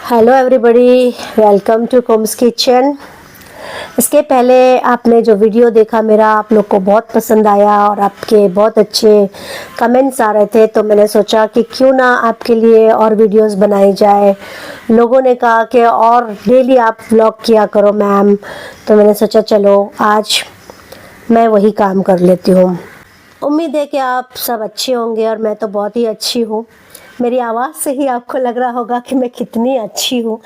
Hello everybody, welcome to कुम्स kitchen. इसके पहले आपने जो वीडियो देखा मेरा, आप लोग को बहुत पसंद आया और आपके बहुत अच्छे कमेंट्स आ रहे थे, तो मैंने सोचा कि क्यों ना आपके लिए और वीडियोस बनाई जाए। लोगों ने कहा कि और डेली आप व्लॉग किया करो मैम, तो मैंने सोचा चलो आज मैं वही काम कर लेती हूँ। उम्मीद है कि आप सब अच्छे होंगे और मैं तो बहुत ही अच्छी हूँ। मेरी आवाज़ से ही आपको लग रहा होगा कि मैं कितनी अच्छी हूँ।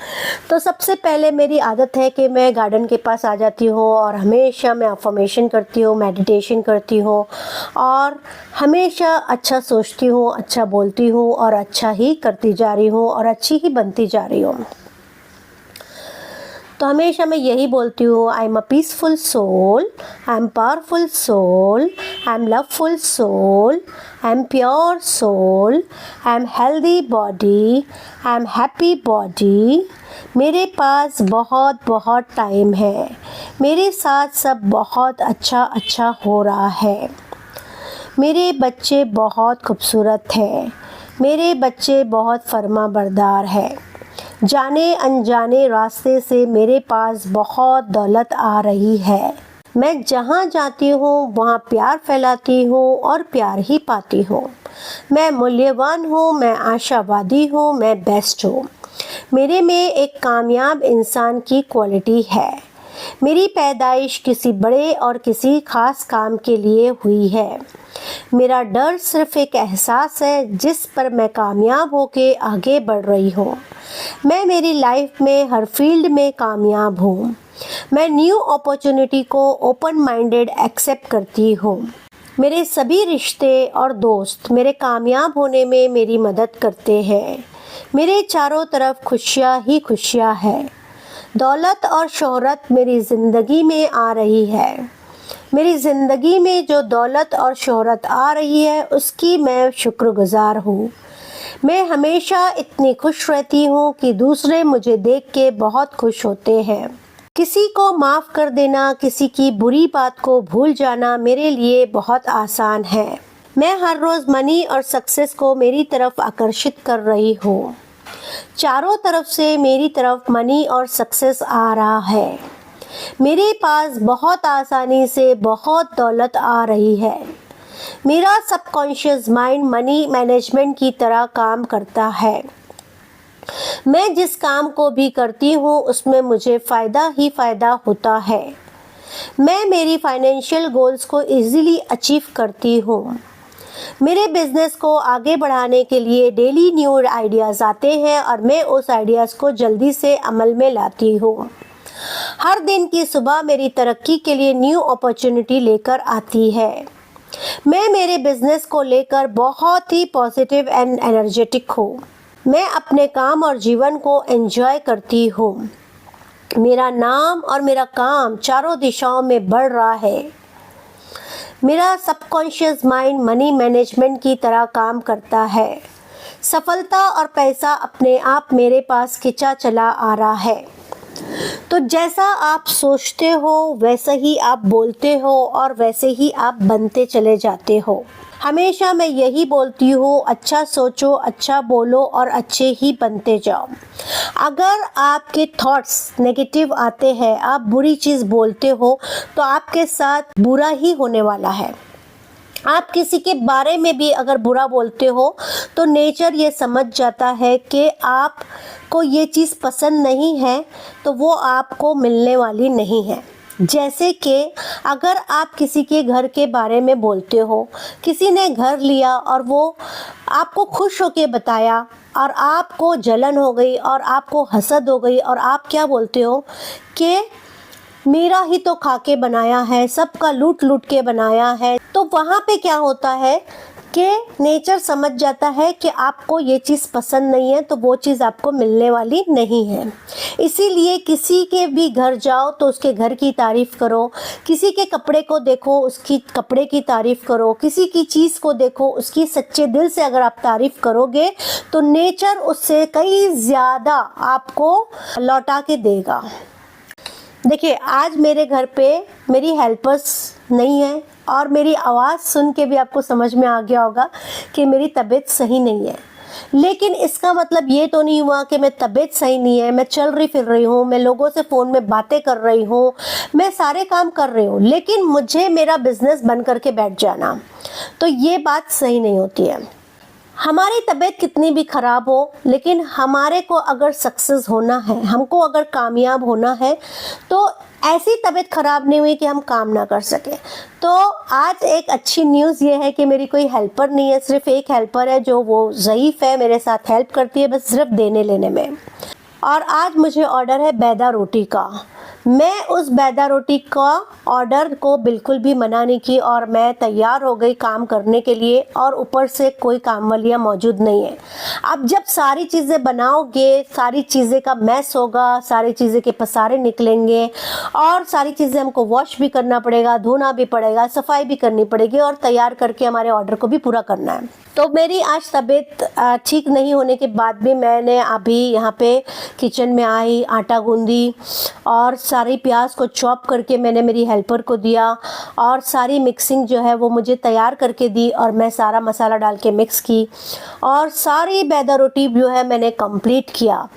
तो सबसे पहले मेरी आदत है कि मैं गार्डन के पास आ जाती हूँ और हमेशा मैं अफर्मेशन करती हूँ, मेडिटेशन करती हूँ और हमेशा अच्छा सोचती हूँ, अच्छा बोलती हूँ और अच्छा ही करती जा रही हूँ और अच्छी ही बनती जा रही हूँ। तो हमेशा मैं यही बोलती हूँ, I am a peaceful soul, I am powerful soul, I am loveful soul, I am pure soul, I am healthy body, I am happy body. मेरे पास बहुत बहुत टाइम है, मेरे साथ सब बहुत अच्छा हो रहा है। मेरे बच्चे बहुत खूबसूरत हैं, मेरे बच्चे बहुत फर्मा बरदार हैं। जाने अनजाने रास्ते से मेरे पास बहुत दौलत आ रही है। मैं जहाँ जाती हूँ वहाँ प्यार फैलाती हूँ और प्यार ही पाती हूँ। मैं मूल्यवान हूँ, मैं आशावादी हूँ, मैं बेस्ट हूँ। मेरे में एक कामयाब इंसान की क्वालिटी है। मेरी पैदाइश किसी बड़े और किसी खास काम के लिए हुई है। मेरा डर सिर्फ एक एहसास है जिस पर मैं कामयाब होके आगे बढ़ रही हूँ। मैं मेरी लाइफ में हर फील्ड में कामयाब हूँ। मैं न्यू अपॉर्चुनिटी को ओपन माइंडेड एक्सेप्ट करती हूँ। मेरे सभी रिश्ते और दोस्त मेरे कामयाब होने में मेरी मदद करते हैं। मेरे चारों तरफ खुशियाँ ही खुशियाँ हैं। दौलत और शोहरत मेरी ज़िंदगी में आ रही है। मेरी ज़िंदगी में जो दौलत और शोहरत आ रही है उसकी मैं शुक्रगुजार हूँ। मैं हमेशा इतनी खुश रहती हूँ कि दूसरे मुझे देख के बहुत खुश होते हैं। किसी को माफ़ कर देना, किसी की बुरी बात को भूल जाना मेरे लिए बहुत आसान है। मैं हर रोज़ मनी और सक्सेस को मेरी तरफ आकर्षित कर रही हूँ। चारों तरफ से मेरी तरफ मनी और सक्सेस आ रहा है। मेरे पास बहुत आसानी से बहुत दौलत आ रही है। मेरा सबकॉन्शियस माइंड मनी मैनेजमेंट की तरह काम करता है। मैं जिस काम को भी करती हूँ उसमें मुझे फ़ायदा ही फ़ायदा होता है। मैं मेरी फाइनेंशियल गोल्स को इजीली अचीव करती हूँ। मेरे बिजनेस को आगे बढ़ाने के लिए डेली न्यू आइडियाज़ आते हैं और मैं उस आइडियाज़ को जल्दी से अमल में लाती हूँ। हर दिन की सुबह मेरी तरक्की के लिए न्यू अपॉर्चुनिटी लेकर आती है। मैं मेरे बिजनेस को लेकर बहुत ही पॉजिटिव एंड एनर्जेटिक हूँ। मैं अपने काम और जीवन को एंजॉय करती हूँ। मेरा नाम और मेरा काम चारों दिशाओं में बढ़ रहा है। मेरा सबकॉन्शियस माइंड मनी मैनेजमेंट की तरह काम करता है। सफलता और पैसा अपने आप मेरे पास खिंचा चला आ रहा है। तो जैसा आप सोचते हो वैसे ही आप बोलते हो और वैसे ही आप बनते चले जाते हो। हमेशा मैं यही बोलती हूँ, अच्छा सोचो, अच्छा बोलो और अच्छे ही बनते जाओ। अगर आपके थॉट्स नेगेटिव आते हैं, आप बुरी चीज़ बोलते हो, तो आपके साथ बुरा ही होने वाला है। आप किसी के बारे में भी अगर बुरा बोलते हो तो नेचर ये समझ जाता है कि आपको ये चीज़ पसंद नहीं है, तो वो आपको मिलने वाली नहीं है। जैसे कि अगर आप किसी के घर के बारे में बोलते हो, किसी ने घर लिया और वो आपको खुश होके बताया और आपको जलन हो गई और आपको हसद हो गई और आप क्या बोलते हो कि मेरा ही तो खा के बनाया है, सबका लूट लूट के बनाया है। तो वहाँ पे क्या होता है कि नेचर समझ जाता है कि आपको ये चीज़ पसंद नहीं है, तो वो चीज़ आपको मिलने वाली नहीं है। इसीलिए किसी के भी घर जाओ तो उसके घर की तारीफ़ करो, किसी के कपड़े को देखो उसकी कपड़े की तारीफ़ करो, किसी की चीज़ को देखो उसकी सच्चे दिल से अगर आप तारीफ़ करोगे तो नेचर उससे कई ज़्यादा आपको लौटा के देगा। देखिए, आज मेरे घर पे मेरी हेल्पर्स नहीं है और मेरी आवाज़ सुन के भी आपको समझ में आ गया होगा कि मेरी तबीयत सही नहीं है। लेकिन इसका मतलब ये तो नहीं हुआ कि मैं तबीयत सही नहीं है, मैं चल रही फिर रही हूँ, मैं लोगों से फ़ोन में बातें कर रही हूँ, मैं सारे काम कर रही हूँ, लेकिन मुझे मेरा बिजनेस बंद करके बैठ जाना, तो ये बात सही नहीं होती है। हमारी तबीयत कितनी भी ख़राब हो, लेकिन हमारे को अगर सक्सेस होना है, हमको अगर कामयाब होना है, तो ऐसी तबीयत ख़राब नहीं हुई कि हम काम ना कर सकें। तो आज एक अच्छी न्यूज़ ये है कि मेरी कोई हेल्पर नहीं है, सिर्फ एक हेल्पर है जो वो ज़ईफ़ है, मेरे साथ हेल्प करती है बस सिर्फ देने लेने में। और आज मुझे ऑर्डर है बैदा रोटी का। मैं उस बैदा रोटी का ऑर्डर को बिल्कुल भी मना नहीं की और मैं तैयार हो गई काम करने के लिए, और ऊपर से कोई काम वालियाँ मौजूद नहीं है। अब जब सारी चीज़ें बनाओगे, सारी चीज़ें का मैस होगा, सारी चीज़ें के पसारे निकलेंगे और सारी चीज़ें हमको वॉश भी करना पड़ेगा, धोना भी पड़ेगा, सफाई भी करनी पड़ेगी और तैयार करके हमारे ऑर्डर को भी पूरा करना है। तो मेरी आज तबीयत ठीक नहीं होने के बाद भी मैंने अभी यहाँ पे किचन में आई, आटा गूंदी और सारी प्याज को चॉप करके मैंने मेरी हेल्पर को दिया और सारी मिक्सिंग जो है वो मुझे तैयार करके दी और मैं सारा मसाला डाल के मिक्स की और सारी बैदा रोटी जो है मैंने कंप्लीट किया।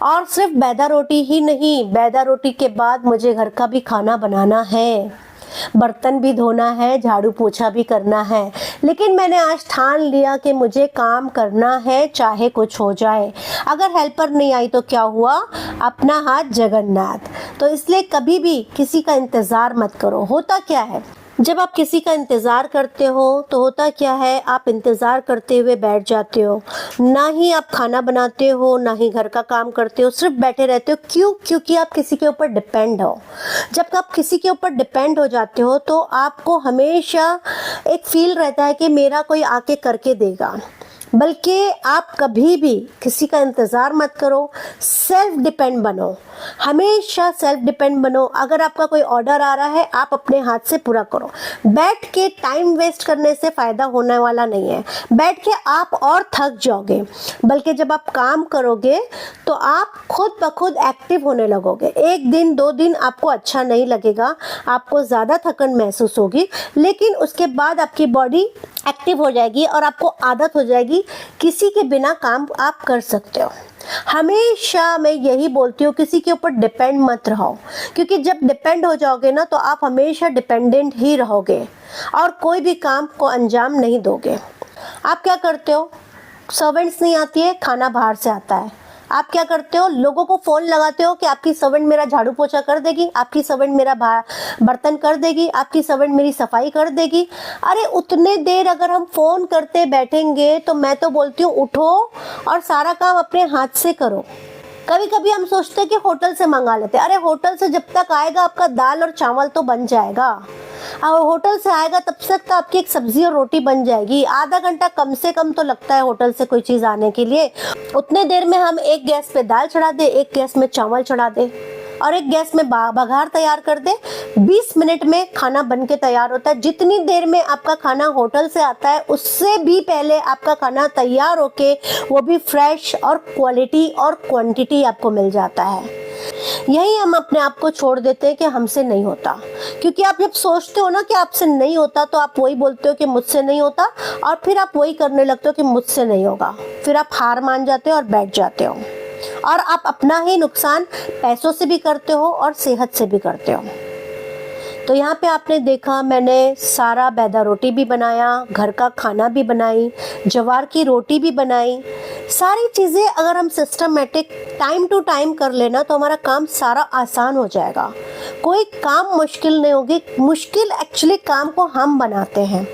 और सिर्फ बैदा रोटी ही नहीं, बैदा रोटी के बाद मुझे घर का भी खाना बनाना है, बर्तन भी धोना है, झाड़ू पोछा भी करना है। लेकिन मैंने आज ठान लिया कि मुझे काम करना है चाहे कुछ हो जाए। अगर हेल्पर नहीं आई तो क्या हुआ, अपना हाथ जगन्नाथ। तो इसलिए कभी भी किसी का इंतज़ार मत करो। होता क्या है, जब आप किसी का इंतज़ार करते हो तो होता क्या है, आप इंतज़ार करते हुए बैठ जाते हो, ना ही आप खाना बनाते हो ना ही घर का काम करते हो, सिर्फ बैठे रहते हो। क्यों? क्योंकि आप किसी के ऊपर डिपेंड हो। जब आप किसी के ऊपर डिपेंड हो जाते हो तो आपको हमेशा एक फील रहता है कि मेरा कोई आके करके देगा। बल्कि आप कभी भी किसी का इंतज़ार मत करो, सेल्फ डिपेंड बनो, हमेशा सेल्फ डिपेंड बनो। अगर आपका कोई ऑर्डर आ रहा है, आप अपने हाथ से पूरा करो। बैठ के टाइम वेस्ट करने से फ़ायदा होने वाला नहीं है। बैठ के आप और थक जाओगे, बल्कि जब आप काम करोगे तो आप खुद ब खुद एक्टिव होने लगोगे। एक दिन 2 दिन आपको अच्छा नहीं लगेगा, आपको ज़्यादा थकन महसूस होगी, लेकिन उसके बाद आपकी बॉडी एक्टिव हो जाएगी और आपको आदत हो जाएगी, किसी के बिना काम आप कर सकते हो। हमेशा मैं यही बोलती हूँ, किसी के ऊपर डिपेंड मत रहो, क्योंकि जब डिपेंड हो जाओगे ना तो आप हमेशा डिपेंडेंट ही रहोगे और कोई भी काम को अंजाम नहीं दोगे। आप क्या करते हो, सर्वेंट्स नहीं आती है, खाना बाहर से आता है, आप क्या करते हो, लोगों को फ़ोन लगाते हो कि आपकी सर्वेंट मेरा झाड़ू पोछा कर देगी, आपकी सर्वेंट मेरा बर्तन कर देगी, आपकी सर्वेंट मेरी सफाई कर देगी। अरे उतने देर अगर हम फ़ोन करते बैठेंगे तो मैं तो बोलती हूँ उठो और सारा काम अपने हाथ से करो। कभी कभी हम सोचते हैं कि होटल से मंगा लेते हैं। अरे होटल से जब तक आएगा आपका दाल और चावल तो बन जाएगा, और होटल से आएगा तब तक तो आपकी एक सब्जी और रोटी बन जाएगी। आधा घंटा कम से कम तो लगता है होटल से कोई चीज़ आने के लिए। उतने देर में हम एक गैस पे दाल चढ़ा दे, एक गैस में चावल चढ़ा दे और एक गैस में बघार तैयार कर दे, 20 मिनट में खाना बन के तैयार होता है। जितनी देर में आपका खाना होटल से आता है उससे भी पहले आपका खाना तैयार होके, वो भी फ्रेश और क्वालिटी और क्वांटिटी आपको मिल जाता है। यही हम अपने आप को छोड़ देते हैं कि हमसे नहीं होता, क्योंकि आप जब सोचते हो ना कि आपसे नहीं होता तो आप वही बोलते हो कि मुझसे नहीं होता, और फिर आप वही करने लगते हो कि मुझसे नहीं होगा। फिर आप हार मान जाते हो और बैठ जाते हो, और आप अपना ही नुकसान पैसों से भी करते हो और सेहत से भी करते हो। तो यहाँ पे आपने देखा, मैंने सारा बैदा रोटी भी बनाया, घर का खाना भी बनाई, जवार की रोटी भी बनाई। सारी चीज़ें अगर हम सिस्टमेटिक टाइम टू टाइम कर लेना तो हमारा काम सारा आसान हो जाएगा। कोई काम मुश्किल नहीं होगी। मुश्किल एक्चुअली काम को हम बनाते हैं,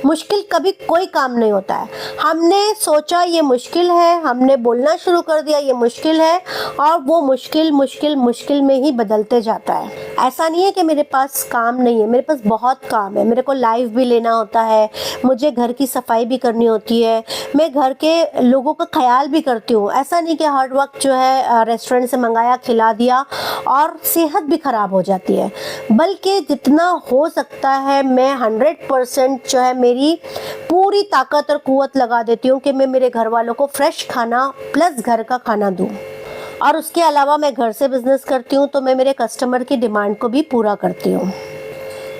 मुश्किल कभी कोई काम नहीं होता है। हमने सोचा ये मुश्किल है, हमने बोलना शुरू कर दिया ये मुश्किल है, और वो मुश्किल मुश्किल मुश्किल में ही बदलते जाता है। ऐसा नहीं है कि मेरे पास काम नहीं है, मेरे पास बहुत काम है। मेरे को लाइव भी लेना होता है, मुझे घर की सफाई भी करनी होती है, मैं घर के लोगों का ख्याल भी करती हूँ। ऐसा नहीं कि हर वक्त जो है रेस्टोरेंट से मंगाया खिला दिया और सेहत भी ख़राब हो जाती है। बल्कि जितना हो सकता है मैं 100% जो है मेरी पूरी ताकत और कुव्वत लगा देती हूँ कि मैं मेरे घर वालों को फ्रेश खाना प्लस घर का खाना दूँ। और उसके अलावा मैं घर से बिज़नेस करती हूँ तो मैं मेरे कस्टमर की डिमांड को भी पूरा करती हूँ।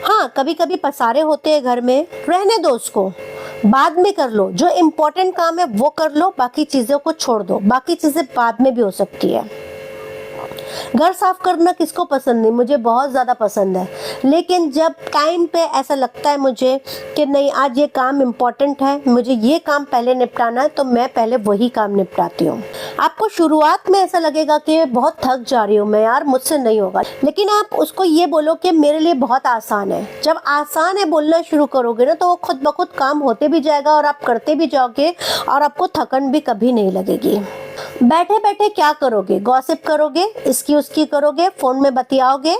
हाँ, कभी कभी पसारे होते हैं घर में, रहने दो उसको, बाद में कर लो, जो इम्पोर्टेंट काम है वो कर लो, बाकी चीज़ों को छोड़ दो, बाकी चीज़ें बाद में भी हो सकती है। घर साफ करना किसको पसंद नहीं, मुझे बहुत ज़्यादा पसंद है, लेकिन जब टाइम पे ऐसा लगता है मुझे कि नहीं आज ये काम इम्पोर्टेंट है, मुझे ये काम पहले निपटाना है, तो मैं पहले वही काम निपटाती हूँ। आपको शुरुआत में ऐसा लगेगा कि बहुत थक जा रही हूँ मैं, यार मुझसे नहीं होगा, लेकिन आप उसको ये बोलो कि मेरे लिए बहुत आसान है। जब आसान है बोलना शुरू करोगे ना, तो वो खुद ब खुद काम होते भी जाएगा और आप करते भी जाओगे और आपको थकन भी कभी नहीं लगेगी। बैठे बैठे क्या करोगे, गॉसिप करोगे, इसकी उसकी करोगे, फोन में बतियाओगे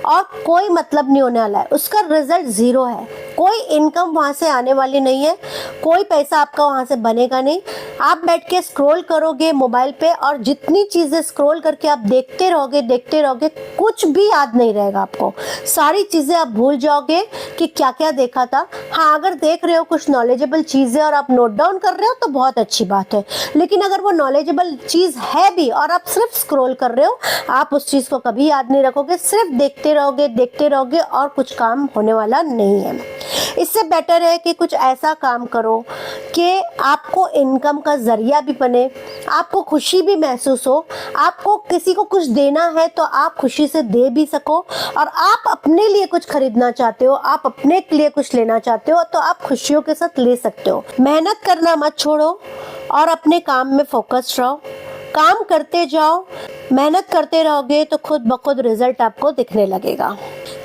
और कोई मतलब नहीं होने वाला है, उसका रिजल्ट ज़ीरो है। कोई इनकम वहाँ से आने वाली नहीं है, कोई पैसा आपका वहाँ से बनेगा नहीं। आप बैठ के स्क्रॉल करोगे मोबाइल पे और जितनी चीज़ें स्क्रॉल करके आप देखते रहोगे, कुछ भी याद नहीं रहेगा आपको, सारी चीज़ें आप भूल जाओगे कि क्या क्या देखा था। हाँ, अगर देख रहे हो कुछ नॉलेजेबल चीज़ें और आप नोट डाउन कर रहे हो तो बहुत अच्छी बात है, लेकिन अगर वो नॉलेजेबल चीज़ है भी और आप सिर्फ स्क्रॉल कर रहे हो, आप उस चीज़ को कभी याद नहीं रखोगे, सिर्फ देखते रहोगे और कुछ काम होने वाला नहीं है। इससे बेटर है कि कुछ ऐसा काम करो कि आपको इनकम का जरिया भी बने, आपको खुशी भी महसूस हो। आपको किसी को कुछ देना है तो आप खुशी से दे भी सको, और आप अपने लिए कुछ खरीदना चाहते हो, आप अपने लिए कुछ लेना चाहते हो, तो आप खुशियों के साथ ले सकते हो। मेहनत करना मत छोड़ो और अपने काम में फोकस्ड रहो, काम करते जाओ। मेहनत करते रहोगे तो खुद ब खुद रिजल्ट आपको दिखने लगेगा।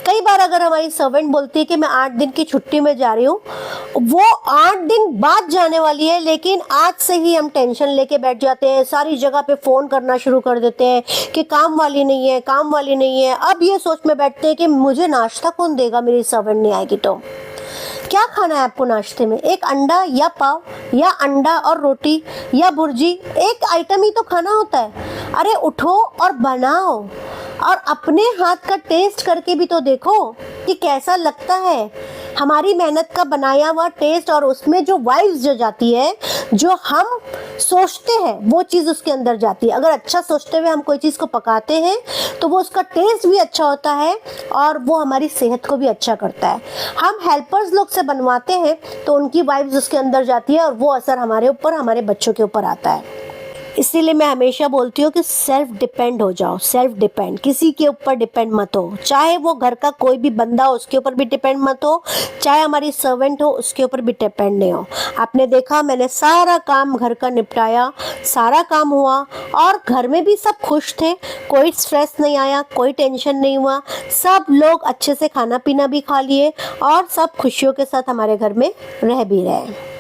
कई बार अगर हमारी सर्वेंट बोलती है कि मैं 8 दिन की छुट्टी में जा रही हूँ, वो 8 दिन बाद जाने वाली है, लेकिन आज से ही हम टेंशन लेके बैठ जाते हैं, सारी जगह पे फ़ोन करना शुरू कर देते हैं कि काम वाली नहीं है। अब ये सोच में बैठते हैं कि मुझे नाश्ता कौन देगा, मेरी सर्वेंट नहीं आएगी तो। क्या खाना है आपको नाश्ते में, एक अंडा या पाव या अंडा और रोटी या भुर्जी, एक आइटम ही तो खाना होता है। अरे उठो और बनाओ और अपने हाथ का टेस्ट करके भी तो देखो कि कैसा लगता है। हमारी मेहनत का बनाया हुआ टेस्ट और उसमें जो वाइब्स जो जाती है, जो हम सोचते हैं वो चीज़ उसके अंदर जाती है। अगर अच्छा सोचते हुए हम कोई चीज़ को पकाते हैं तो वो उसका टेस्ट भी अच्छा होता है और वो हमारी सेहत को भी अच्छा करता है। हम हेल्पर्स लोग से बनवाते हैं तो उनकी वाइब्स उसके अंदर जाती है और वो असर हमारे ऊपर, हमारे बच्चों के ऊपर आता है। इसीलिए मैं हमेशा बोलती हूँ कि सेल्फ डिपेंड हो जाओ, सेल्फ डिपेंड, किसी के ऊपर डिपेंड मत हो। चाहे वो घर का कोई भी बंदा हो उसके ऊपर भी डिपेंड मत हो, चाहे हमारी सर्वेंट हो उसके ऊपर भी डिपेंड नहीं हो। आपने देखा मैंने सारा काम घर का निपटाया, सारा काम हुआ और घर में भी सब खुश थे, कोई स्ट्रेस नहीं आया, कोई टेंशन नहीं हुआ, सब लोग अच्छे से खाना पीना भी खा लिए और सब खुशियों के साथ हमारे घर में रह भी रहे।